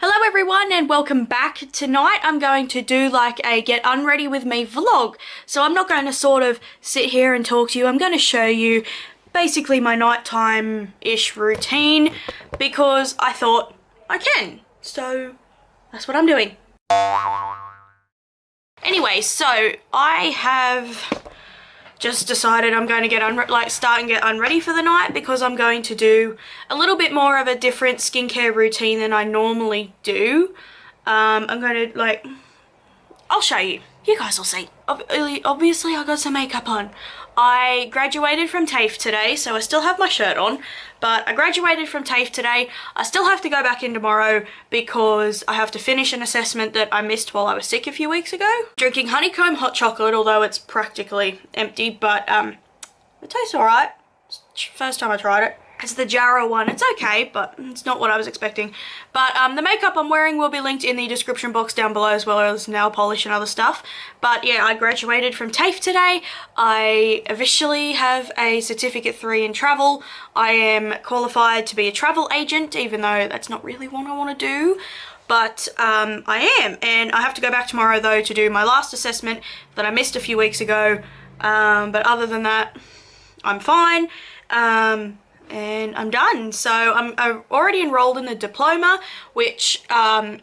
Hello everyone and welcome back. Tonight I'm going to do like a get unready with me vlog. So I'm not going to sort of sit here and talk to you. I'm going to show you basically my nighttime-ish routine because I thought I can. So that's what I'm doing. Anyway, so I have just decided I'm going to get start and get unready for the night because I'm going to do a little bit more of a different skincare routine than I normally do. I'm going to I'll show you. You guys will see. Obviously I got some makeup on. I graduated from TAFE today, so I still have my shirt on, but I graduated from TAFE today. I still have to go back in tomorrow because I have to finish an assessment that I missed while I was sick a few weeks ago. Drinking honeycomb hot chocolate, although it's practically empty, but it tastes alright. First time I tried it. It's the Jarrow one. It's okay, but it's not what I was expecting. But the makeup I'm wearing will be linked in the description box down below, as well as nail polish and other stuff. But yeah, I graduated from TAFE today. I officially have a certificate 3 in travel. I am qualified to be a travel agent, even though that's not really what I want to do. But I am, and I have to go back tomorrow though to do my last assessment that I missed a few weeks ago. But other than that, I'm fine. And I'm done. So I'm already enrolled in the diploma, which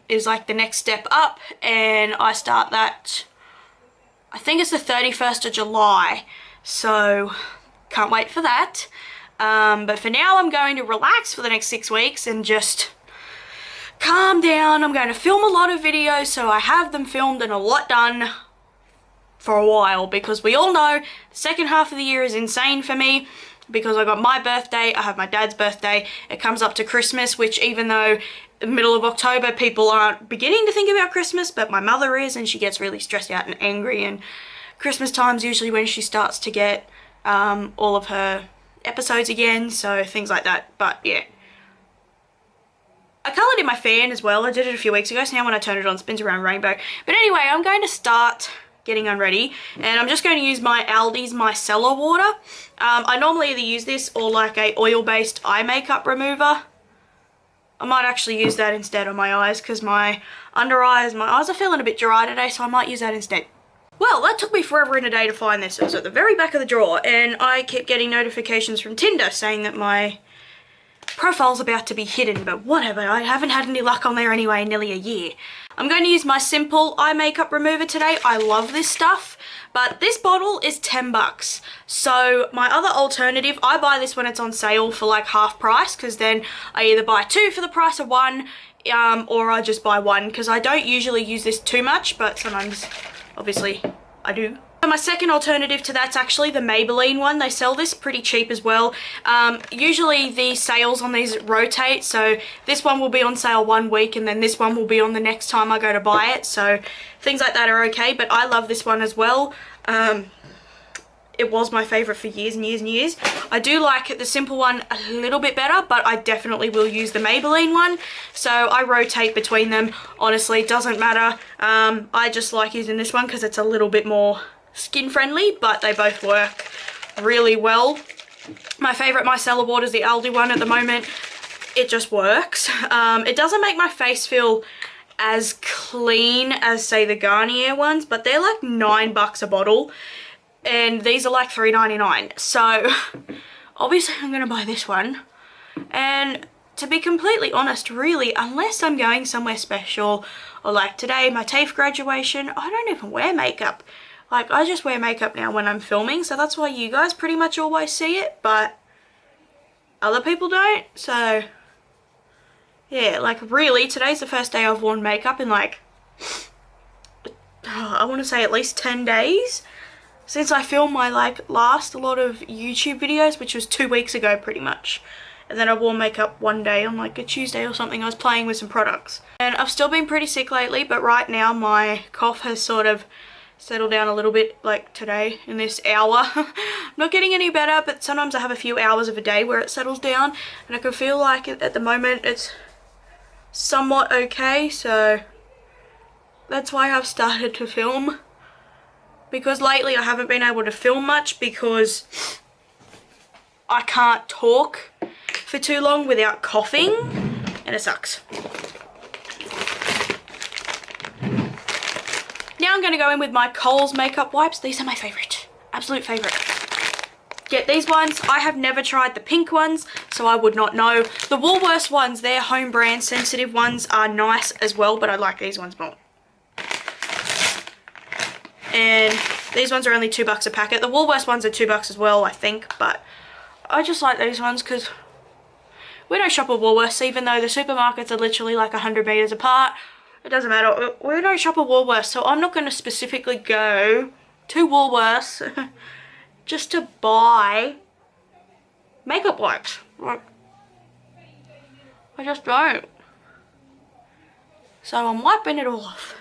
is like the next step up, and I start that, I think it's the 31st of July, so can't wait for that. But for now I'm going to relax for the next 6 weeks and just calm down. I'm going to film a lot of videos, so I have them filmed and a lot done for a while, because we all know the second half of the year is insane for me. Because I got my birthday, I have my dad's birthday, it comes up to Christmas, which even though the middle of October people aren't beginning to think about Christmas, but my mother is, and she gets really stressed out and angry, and Christmas time's usually when she starts to get all of her episodes again, so things like that. But yeah. I coloured in my fan as well. I did it a few weeks ago, so now when I turn it on it spins around rainbow. But anyway, I'm going to start getting unready, and I'm just going to use my Aldi's micellar water. I normally either use this or like a oil-based eye makeup remover. I might actually use that instead on my eyes because my under eyes, my eyes are feeling a bit dry today, so I might use that instead. Well, that took me forever and a day to find this. It was at the very back of the drawer, and I kept getting notifications from Tinder saying that my profile's about to be hidden, but whatever, I haven't had any luck on there anyway in nearly a year. I'm going to use my simple eye makeup remover today. I love this stuff, but this bottle is 10 bucks. So my other alternative, I buy this when it's on sale for like half price, because then I either buy 2 for the price of 1, or I just buy 1, because I don't usually use this too much, but sometimes obviously I do. My second alternative to that's actually the Maybelline one. They sell this pretty cheap as well. Usually the sales on these rotate, so this one will be on sale 1 week and then this one will be on the next time I go to buy it, so things like that are okay, but I love this one as well. It was my favourite for years and years and years. I do like the simple one a little bit better, but I definitely will use the Maybelline one, so I rotate between them. Honestly, it doesn't matter. I just like using this one because it's a little bit more skin friendly, but they both work really well. My favourite micellar water is the Aldi one at the moment. It just works. It doesn't make my face feel as clean as say the Garnier ones, but they're like 9 bucks a bottle and these are like $3.99, so obviously I'm gonna buy this one. And to be completely honest, really, unless I'm going somewhere special, or like today my TAFE graduation, I don't even wear makeup. Like, I just wear makeup now when I'm filming, so that's why you guys pretty much always see it, but other people don't, so yeah, like really, today's the first day I've worn makeup in like, I want to say at least 10 days, since I filmed my like last lot of YouTube videos, which was 2 weeks ago pretty much. And then I wore makeup one day on like a Tuesday or something. I was playing with some products. And I've still been pretty sick lately, but right now my cough has sort of settle down a little bit, like today in this hour. I'm not getting any better, but sometimes I have a few hours of a day where it settles down, and I can feel like at the moment it's somewhat okay, so that's why I've started to film, because lately I haven't been able to film much because I can't talk for too long without coughing, and it sucks. I'm going to go in with my Kohl's makeup wipes. These are my favourite. Absolute favourite. Get these ones. I have never tried the pink ones, so I would not know. The Woolworths ones, their home brand sensitive ones, are nice as well, but I like these ones more. And these ones are only $2 a packet. The Woolworths ones are $2 as well, I think, but I just like these ones because we don't shop at Woolworths, even though the supermarkets are literally like 100 meters apart. It doesn't matter. We don't shop at Woolworths, so I'm not going to specifically go to Woolworths just to buy makeup wipes. Like, I just don't. So I'm wiping it all off.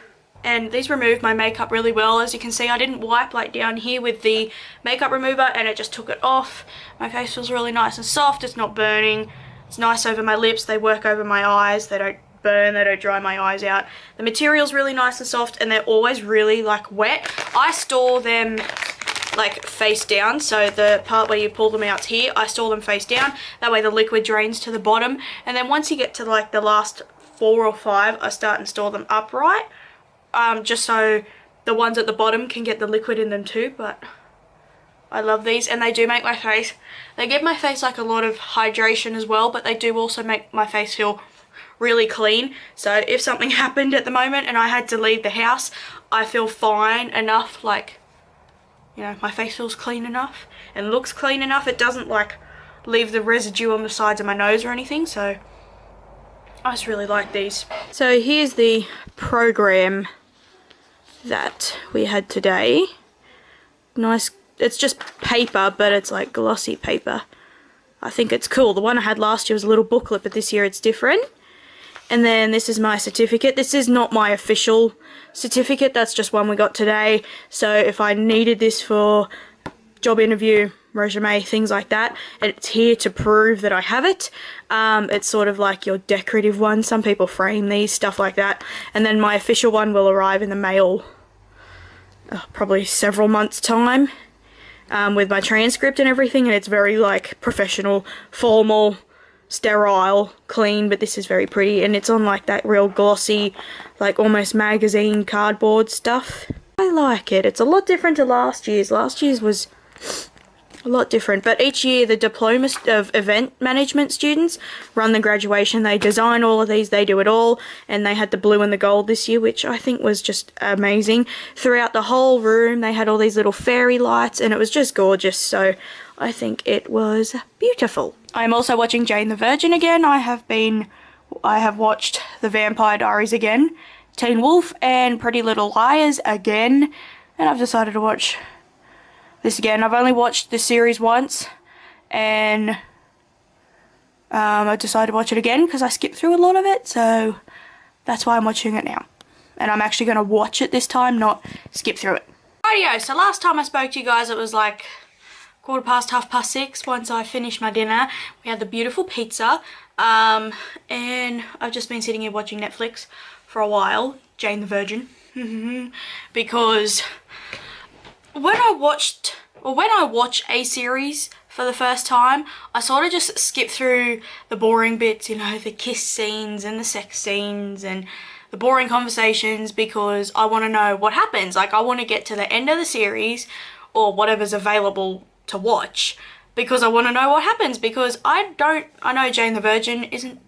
And these remove my makeup really well. As you can see, I didn't wipe like down here with the makeup remover and it just took it off. My face feels really nice and soft. It's not burning. It's nice over my lips. They work over my eyes. They don't burn. They don't dry my eyes out. The material's really nice and soft and they're always really like wet. I store them like face down, so the part where you pull them out here, I store them face down. That way the liquid drains to the bottom, and then once you get to like the last 4 or 5, I start and store them upright, just so the ones at the bottom can get the liquid in them too. But I love these, and they do make my face, they give my face like a lot of hydration as well, but they do also make my face feel really clean. So if something happened at the moment and I had to leave the house, I feel fine enough, like, you know, my face feels clean enough and looks clean enough. It doesn't like leave the residue on the sides of my nose or anything, so I just really like these. So here's the program that we had today. Nice, it's just paper, but it's like glossy paper. I think it's cool. The one I had last year was a little booklet, but this year it's different. And then this is my certificate. This is not my official certificate, that's just one we got today. So if I needed this for job interview, resume, things like that, it's here to prove that I have it. It's sort of like your decorative one. Some people frame these, stuff like that. And then my official one will arrive in the mail probably several months' time, with my transcript and everything, and it's very like professional, formal, sterile, clean, but this is very pretty, and it's on like that real glossy, like almost magazine cardboard stuff. I like it. It's a lot different to last year's. Last year's was a lot different, but each year the diploma of event management students run the graduation. They design all of these, they do it all, and they had the blue and the gold this year, which I think was just amazing. Throughout the whole room they had all these little fairy lights and it was just gorgeous, so I think it was beautiful. I'm also watching Jane the Virgin again. I have watched The Vampire Diaries again, Teen Wolf and Pretty Little Liars again, and I've decided to watch this again. I've only watched this series once, and I decided to watch it again because I skipped through a lot of it, so that's why I'm watching it now. And I'm actually going to watch it this time, not skip through it. Rightio, so last time I spoke to you guys it was like 6:15 once I finished my dinner. We had the beautiful pizza, and I've just been sitting here watching Netflix for a while, Jane the Virgin, because when I watch a series for the first time, I sort of just skip through the boring bits, you know, the kiss scenes and the sex scenes and the boring conversations, because I want to know what happens. Like, I want to get to the end of the series or whatever's available to watch, because I want to know what happens, because I know Jane the Virgin isn't,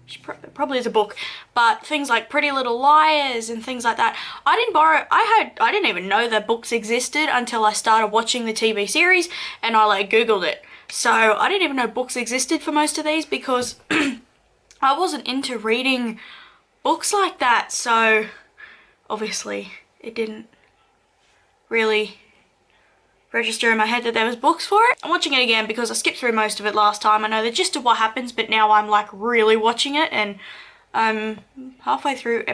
she probably is a book, but things like Pretty Little Liars and things like that, I didn't even know that books existed until I started watching the TV series and I like googled it. So I didn't even know books existed for most of these because I wasn't into reading books like that, so obviously it didn't really register in my head that there was books for it. I'm watching it again because I skipped through most of it last time. I know the gist of what happens, but now I'm like really watching it, and I'm halfway through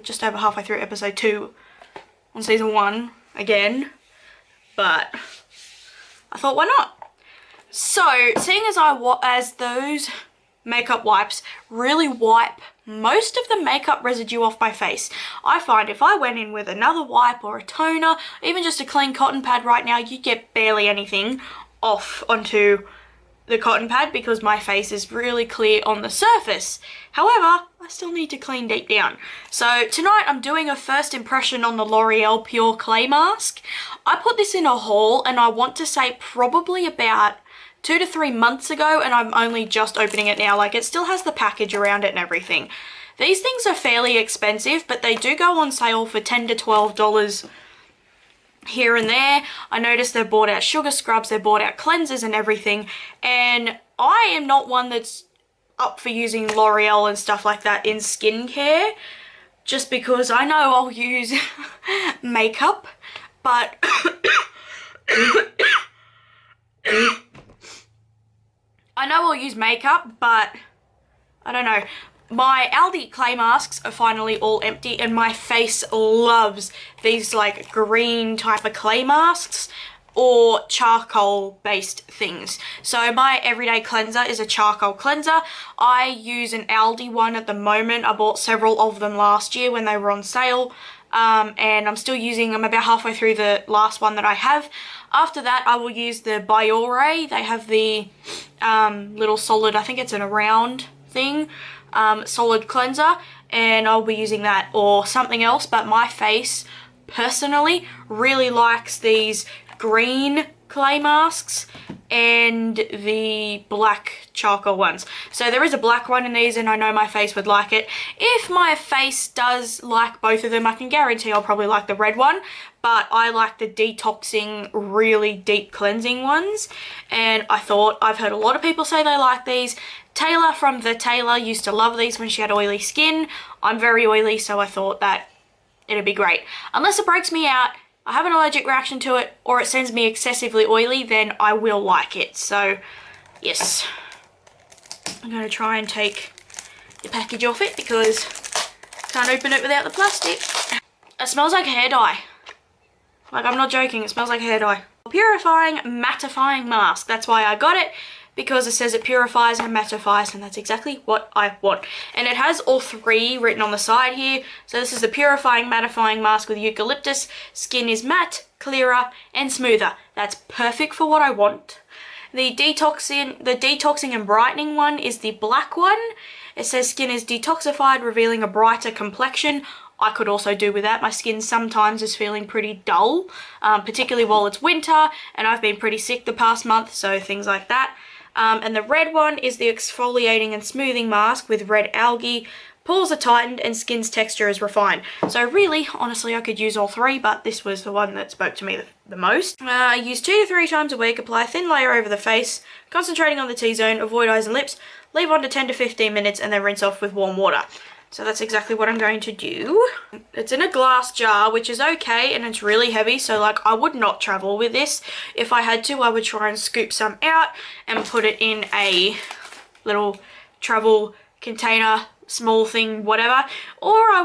just over halfway through episode 2 on season 1 again, but I thought, why not? So seeing as those makeup wipes really wipe most of the makeup residue off my face, I find if I went in with another wipe or a toner, even just a clean cotton pad right now, you'd get barely anything off onto the cotton pad because my face is really clear on the surface. However, I still need to clean deep down. So tonight I'm doing a first impression on the L'Oreal Pure Clay Mask. I put this in a haul and I want to say probably about 2 to 3 months ago, and I'm only just opening it now. Like, it still has the package around it and everything. These things are fairly expensive, but they do go on sale for $10 to $12 here and there. I noticed they've bought out sugar scrubs, they've bought out cleansers and everything, and I am not one that's up for using L'Oreal and stuff like that in skincare, just because I know I'll use makeup, but I know I'll use makeup, but I don't know. My Aldi clay masks are finally all empty, and my face loves these like green type of clay masks or charcoal based things. So my everyday cleanser is a charcoal cleanser. I use an Aldi one at the moment. I bought several of them last year when they were on sale, and I'm still using them. About halfway through the last one that I have. After that, I will use the Biore. They have the little solid, I think it's in a round thing, solid cleanser, and I'll be using that or something else. But my face personally really likes these green clay masks and the black charcoal ones. So there is a black one in these, and I know my face would like it. If my face does like both of them, I can guarantee I'll probably like the red one, but I like the detoxing, really deep cleansing ones, and I thought, I've heard a lot of people say they like these. Taylor from The Taylor used to love these when she had oily skin. I'm very oily, so I thought that it'd be great. Unless it breaks me out, I have an allergic reaction to it, or it sends me excessively oily, then I will like it. So, yes. I'm going to try and take the package off it because I can't open it without the plastic. It smells like hair dye. Like, I'm not joking, it smells like hair dye. Purifying mattifying mask. That's why I got it, because it says it purifies and mattifies, and that's exactly what I want. And it has all three written on the side here. So this is the purifying mattifying mask with eucalyptus. Skin is matte, clearer, and smoother. That's perfect for what I want. The detoxing and brightening one is the black one. It says skin is detoxified, revealing a brighter complexion. I could also do with that. My skin sometimes is feeling pretty dull, particularly while it's winter, and I've been pretty sick the past month, so things like that. And the red one is the exfoliating and smoothing mask with red algae. Pores are tightened and skin's texture is refined. So really, honestly, I could use all three, but this was the one that spoke to me the most. I use 2 to 3 times a week. Apply a thin layer over the face, concentrating on the T-zone, avoid eyes and lips, leave on to 10 to 15 minutes, and then rinse off with warm water. So that's exactly what I'm going to do. It's in a glass jar, which is okay, and it's really heavy, so like I would not travel with this. If I had to, I would try and scoop some out and put it in a little travel container, small thing, whatever, or I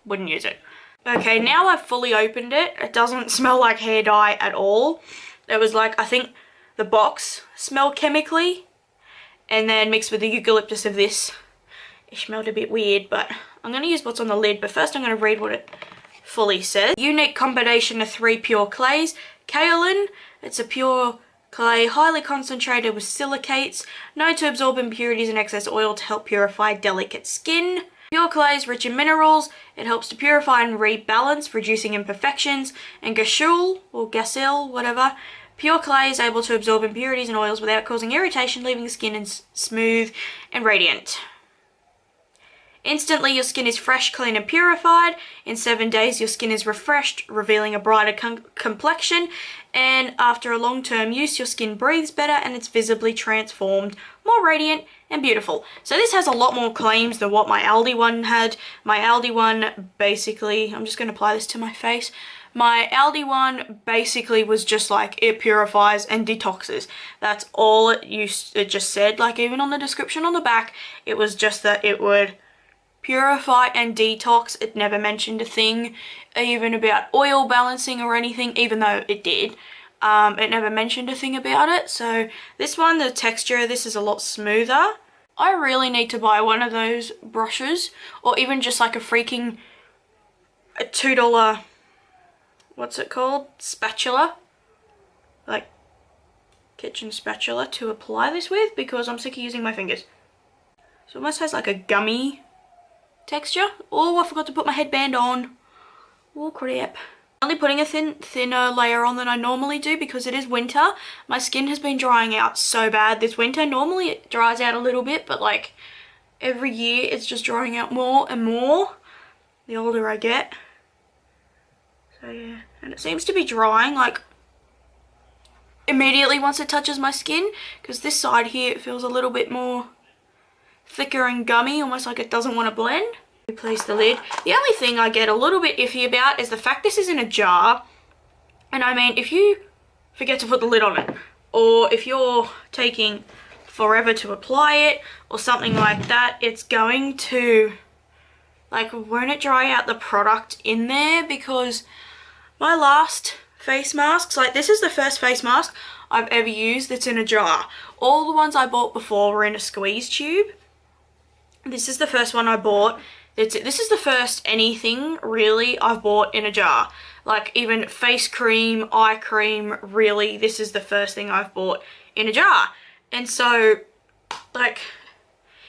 wouldn't use it. Okay, now I've fully opened it. It doesn't smell like hair dye at all. It was like, I think the box smelled chemically, and then mixed with the eucalyptus of this, it smelled a bit weird, but I'm going to use what's on the lid. But first I'm going to read what it fully says. Unique combination of 3 pure clays. Kaolin, it's a pure clay, highly concentrated with silicates, known to absorb impurities and excess oil to help purify delicate skin. Pure clay is rich in minerals. It helps to purify and rebalance, reducing imperfections. And Gashul, or Gasil, whatever. Pure clay is able to absorb impurities and oils without causing irritation, leaving the skin smooth and radiant. Instantly, your skin is fresh, clean, and purified. In 7 days, your skin is refreshed, revealing a brighter complexion. And after a long-term use, your skin breathes better and it's visibly transformed, more radiant and beautiful. So this has a lot more claims than what my Aldi one had. My Aldi one basically, I'm just going to apply this to my face. My Aldi one basically was just like, it purifies and detoxes. That's all it just said. Like, even on the description on the back, it was just that it would purify and detox. It never mentioned a thing even about oil balancing or anything, even though it did. It never mentioned a thing about it. So this one, the texture, this is a lot smoother. I really need to buy one of those brushes, or even just like a freaking $2, what's it called, spatula, like kitchen spatula to apply this with because I'm sick of using my fingers. So it almost has like a gummy texture. Oh, I forgot to put my headband on. Oh crap. I'm only putting a thinner layer on than I normally do because it is winter. My skin has been drying out so bad this winter. Normally it dries out a little bit, but like every year it's just drying out more and more the older I get. So yeah, and it seems to be drying like immediately once it touches my skin, because this side here it feels a little bit more thicker and gummy, almost like it doesn't want to blend. Replace the lid. The only thing I get a little bit iffy about is the fact this is in a jar, and I mean if you forget to put the lid on it, or if you're taking forever to apply it or something like that, it's going to like, won't it dry out the product in there? Because my last face masks, like this is the first face mask I've ever used that's in a jar. All the ones I bought before were in a squeeze tube. This is the first one I bought. This is the first anything really I've bought in a jar. Like even face cream, eye cream, really this is the first thing I've bought in a jar. And so like,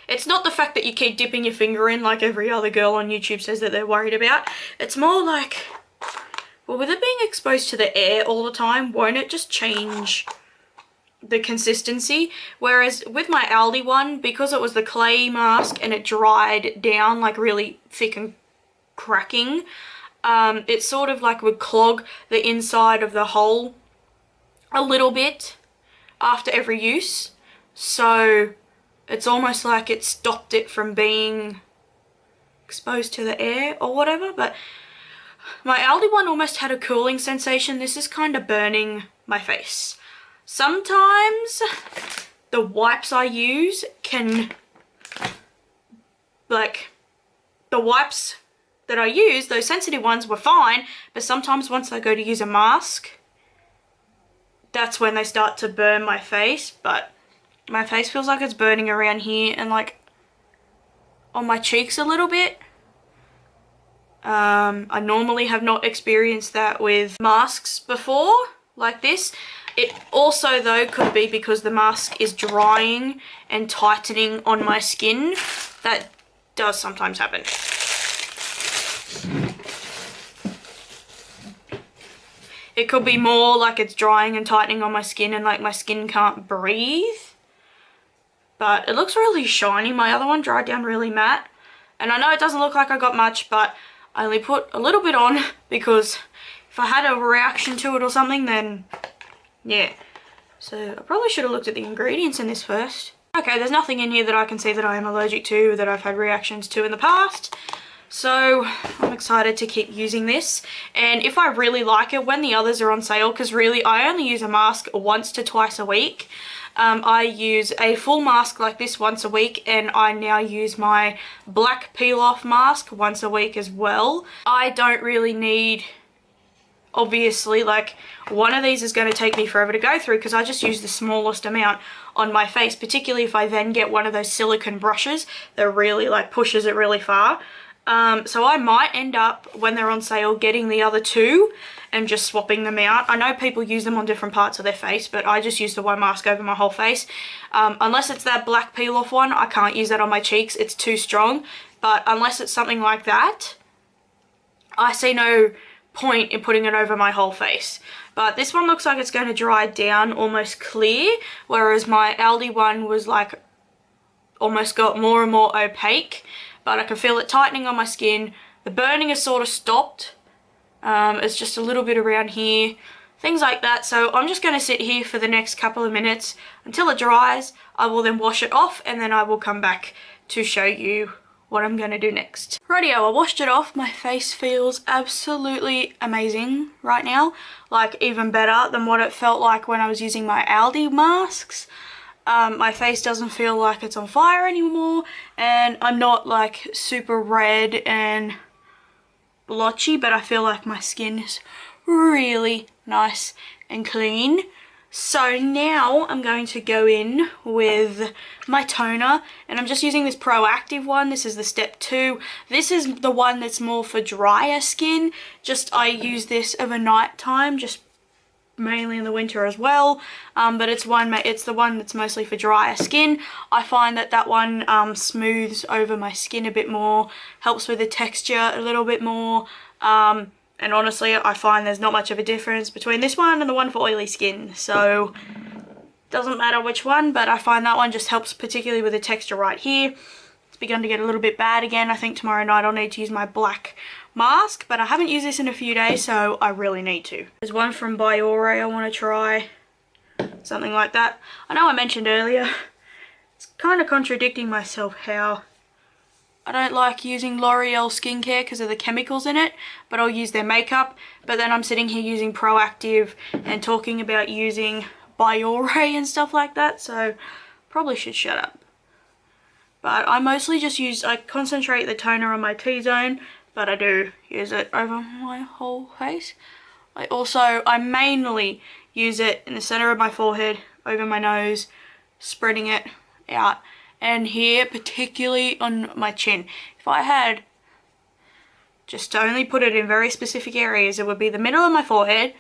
it's not the fact that you keep dipping your finger in like every other girl on YouTube says that they're worried about. It's more like, well, with it being exposed to the air all the time, won't it just change the consistency? Whereas with my Aldi one, because it was the clay mask and it dried down like really thick and cracking, it sort of like would clog the inside of the hole a little bit after every use. So it's almost like it stopped it from being exposed to the air or whatever. But my Aldi one almost had a cooling sensation. This is kind of burning my face. Sometimes the wipes I use can, like, the wipes that I use, those sensitive ones were fine, but sometimes once I go to use a mask, that's when they start to burn my face. But my face feels like it's burning around here and like on my cheeks a little bit. I normally have not experienced that with masks before like this. It also though could be because the mask is drying and tightening on my skin. That does sometimes happen. It could be more like it's drying and tightening on my skin and like my skin can't breathe. But it looks really shiny. My other one dried down really matte. And I know it doesn't look like I got much, but I only put a little bit on because if I had a reaction to it or something, then yeah. So I probably should have looked at the ingredients in this first. Okay, there's nothing in here that I can see that I am allergic to, that I've had reactions to in the past. So I'm excited to keep using this. And if I really like it, when the others are on sale, because really I only use a mask once to twice a week. I use a full mask like this once a week, and I now use my black peel-off mask once a week as well. I don't really need, obviously, like one of these is going to take me forever to go through because I just use the smallest amount on my face, particularly if I then get one of those silicone brushes that really like pushes it really far. So I might end up, when they're on sale, getting the other two and just swapping them out. I know people use them on different parts of their face, but I just use the one mask over my whole face. Unless it's that black peel-off one, I can't use that on my cheeks. It's too strong. But unless it's something like that, I see no point in putting it over my whole face. But this one looks like it's going to dry down almost clear, whereas my Aldi one was like almost got more and more opaque. But I can feel it tightening on my skin. The burning has sort of stopped. It's just a little bit around here, things like that. So I'm just going to sit here for the next couple of minutes until it dries. I will then wash it off, and then I will come back to show you what I'm going to do next. Rightio, I washed it off. My face feels absolutely amazing right now. Like even better than what it felt like when I was using my Aldi masks. My face doesn't feel like it's on fire anymore, and I'm not like super red and blotchy, but I feel like my skin is really nice and clean. So now I'm going to go in with my toner, and I'm just using this Proactive one. This is the step 2. This is the one that's more for drier skin. Just I use this overnight time, just mainly in the winter as well, but it's the one that's mostly for drier skin. I find that one smooths over my skin a bit more, helps with the texture a little bit more, and honestly I find there's not much of a difference between this one and the one for oily skin, so doesn't matter which one, but I find that one just helps particularly with the texture right here. It's begun to get a little bit bad again. I think tomorrow night I'll need to use my black mask, but I haven't used this in a few days, so I really need to. There's one from Biore I want to try, something like that. I know I mentioned earlier, it's kind of contradicting myself how I don't like using L'Oreal skincare because of the chemicals in it, but I'll use their makeup. But then I'm sitting here using Proactive and talking about using Biore and stuff like that, so probably should shut up. But I mostly just I concentrate the toner on my T-zone, but I do use it over my whole face. I mainly use it in the center of my forehead, over my nose, spreading it out, and here particularly on my chin. If I had just to only put it in very specific areas, it would be the middle of my forehead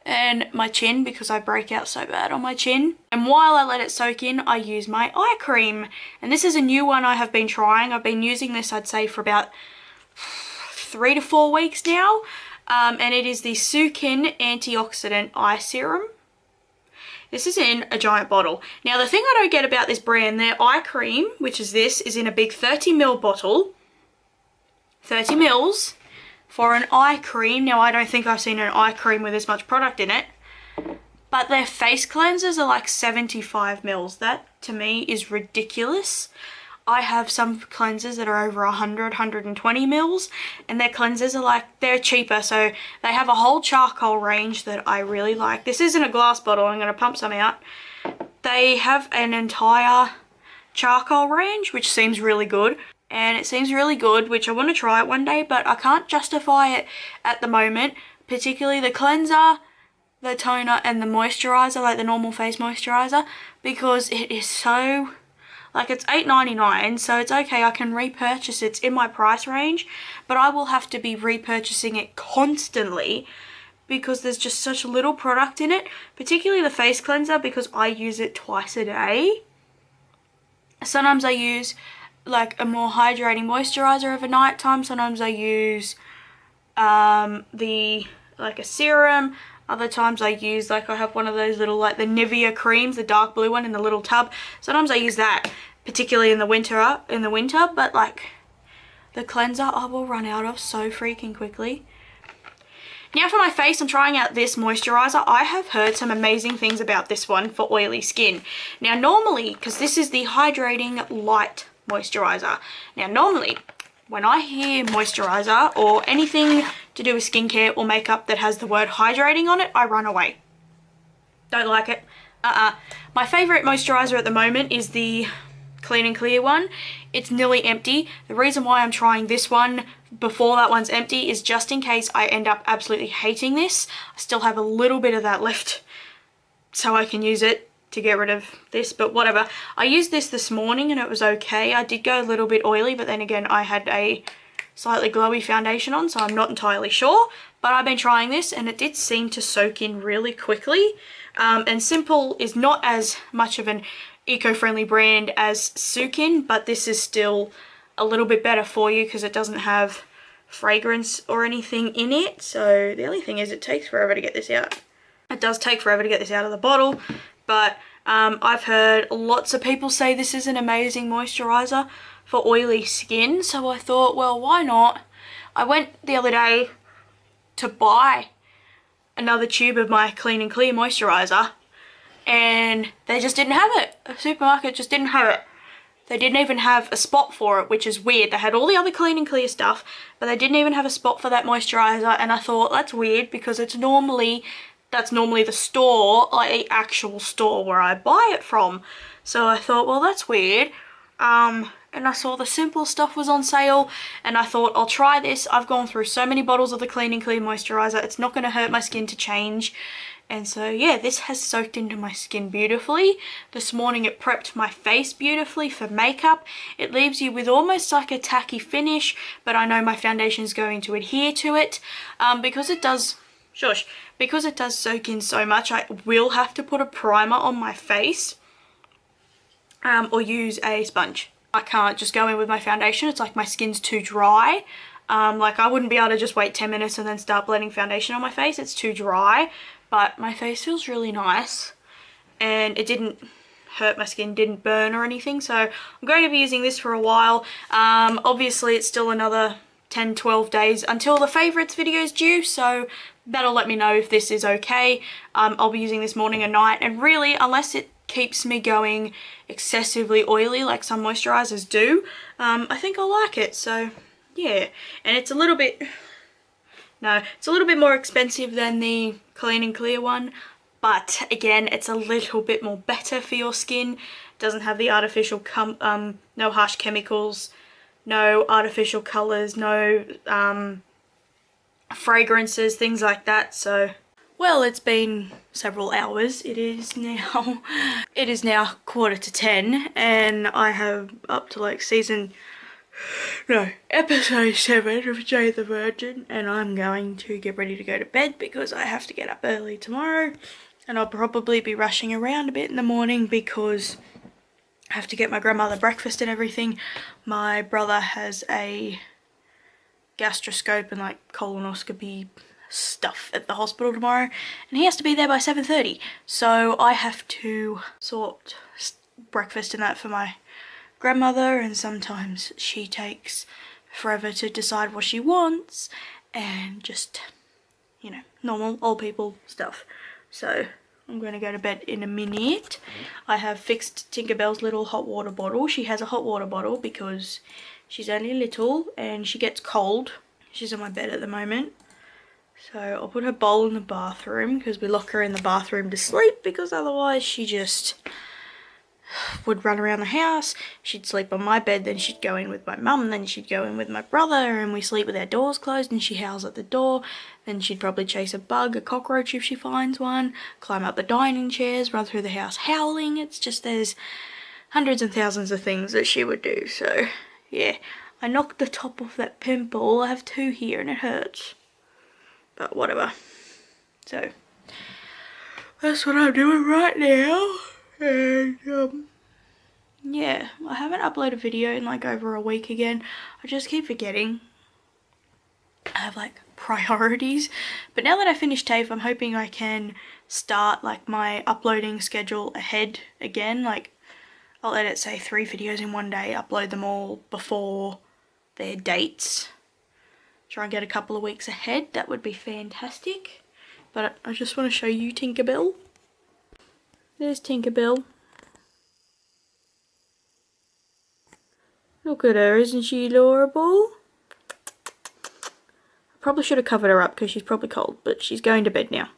and my chin, because I break out so bad on my chin. And while I let it soak in, I use my eye cream, and this is a new one I have been trying. I've been using this, I'd say, for about 3 to 4 weeks now, and it is the Sukin Antioxidant Eye Serum. This is in a giant bottle. Now the thing I don't get about this brand, their eye cream, which is this, is in a big 30ml bottle. 30 mils for an eye cream. Now I don't think I've seen an eye cream with this much product in it, but their face cleansers are like 75 mils. That to me is ridiculous. I have some cleansers that are over 100, 120 mils, and their cleansers are like, they're cheaper. So they have a whole charcoal range that I really like. This isn't a glass bottle, I'm going to pump some out. They have an entire charcoal range, which seems really good. And it seems really good, which I want to try it one day, but I can't justify it at the moment. Particularly the cleanser, the toner, and the moisturizer, like the normal face moisturizer, because it is so... like, it's $8.99, so it's okay, I can repurchase it. It's in my price range, but I will have to be repurchasing it constantly because there's just such little product in it, particularly the face cleanser, because I use it twice a day. Sometimes I use like a more hydrating moisturizer over night time. Sometimes I use like a serum. Other times I use, like, I have one of those little, like the Nivea creams, the dark blue one in the little tub. Sometimes I use that, particularly in the winter, but like the cleanser I will run out of so freaking quickly. Now for my face, I'm trying out this moisturizer. I have heard some amazing things about this one for oily skin. Now normally, because this is the Hydrating Light moisturizer. Now normally, when I hear moisturizer or anything to do with skincare or makeup that has the word hydrating on it, I run away. Don't like it. My favourite moisturizer at the moment is the Clean and Clear one. It's nearly empty. The reason why I'm trying this one before that one's empty is just in case I end up absolutely hating this. I still have a little bit of that left so I can use it to get rid of this, but whatever. I used this morning and it was okay. I did go a little bit oily, but then again I had a slightly glowy foundation on, so I'm not entirely sure, but I've been trying this and it did seem to soak in really quickly. And Simple is not as much of an eco-friendly brand as Sukin, but this is still a little bit better for you because it doesn't have fragrance or anything in it. So the only thing is it takes forever to get this out. It does take forever to get this out of the bottle, but I've heard lots of people say this is an amazing moisturizer for oily skin, so I thought, well, why not? I went the other day to buy another tube of my Clean and Clear moisturizer and they just didn't have it. The supermarket just didn't have it. They didn't even have a spot for it, which is weird. They had all the other Clean and Clear stuff, but they didn't even have a spot for that moisturizer, and I thought that's weird because that's normally the store, like the actual store where I buy it from. So I thought, well, that's weird. And I saw the Simple stuff was on sale and I thought I'll try this. I've gone through so many bottles of the Clean and Clear moisturizer. It's not going to hurt my skin to change. And so yeah, this has soaked into my skin beautifully. This morning it prepped my face beautifully for makeup. It leaves you with almost like a tacky finish, but I know my foundation is going to adhere to it because it does Shush. Because it does soak in so much, I will have to put a primer on my face or use a sponge. I can't just go in with my foundation. It's like my skin's too dry. Like I wouldn't be able to just wait 10 minutes and then start blending foundation on my face. It's too dry, but my face feels really nice and it didn't hurt my skin, didn't burn or anything. So I'm going to be using this for a while. Obviously it's still another 10-12 days until the favorites video is due, so that'll let me know if this is okay. I'll be using this morning and night, and really unless it keeps me going excessively oily like some moisturizers do, I think I'll like it. So yeah, and it's a little bit more expensive than the Clean and Clear one, but again it's a little bit more better for your skin. It doesn't have the artificial no harsh chemicals, no artificial colors, no fragrances, things like that. So well, it's been several hours. It is now $9:45 and I have up to like episode 7 of Jay the Virgin, and I'm going to get ready to go to bed because I have to get up early tomorrow, and I'll probably be rushing around a bit in the morning because I have to get my grandmother breakfast and everything. My brother has a gastroscope and like colonoscopy stuff at the hospital tomorrow, and he has to be there by 7:30, so I have to sort breakfast and that for my grandmother, and sometimes she takes forever to decide what she wants, and just, you know, normal old people stuff. So I'm going to go to bed in a minute. I have fixed Tinkerbell's little hot water bottle. She has a hot water bottle because she's only little and she gets cold. She's on my bed at the moment. So I'll put her bowl in the bathroom because we lock her in the bathroom to sleep, because otherwise she just would run around the house. She'd sleep on my bed, then she'd go in with my mum, then she'd go in with my brother, and we sleep with our doors closed, and she howls at the door. Then she'd probably chase a bug, a cockroach if she finds one, climb up the dining chairs, run through the house howling. It's just, there's hundreds and thousands of things that she would do. So yeah, I knocked the top off that pimple. I have 2 here and it hurts, but whatever. So that's what I'm doing right now. And yeah, I haven't uploaded a video in like over a week again. I just keep forgetting. I have like priorities. But now that I finished TAFE, I'm hoping I can start like my uploading schedule ahead again. Like I'll edit say 3 videos in one day, upload them all before their dates. Try and get a couple of weeks ahead. That would be fantastic. But I just want to show you Tinkerbell. There's Tinkerbell. Look at her, isn't she adorable? I probably should have covered her up because she's probably cold, but she's going to bed now.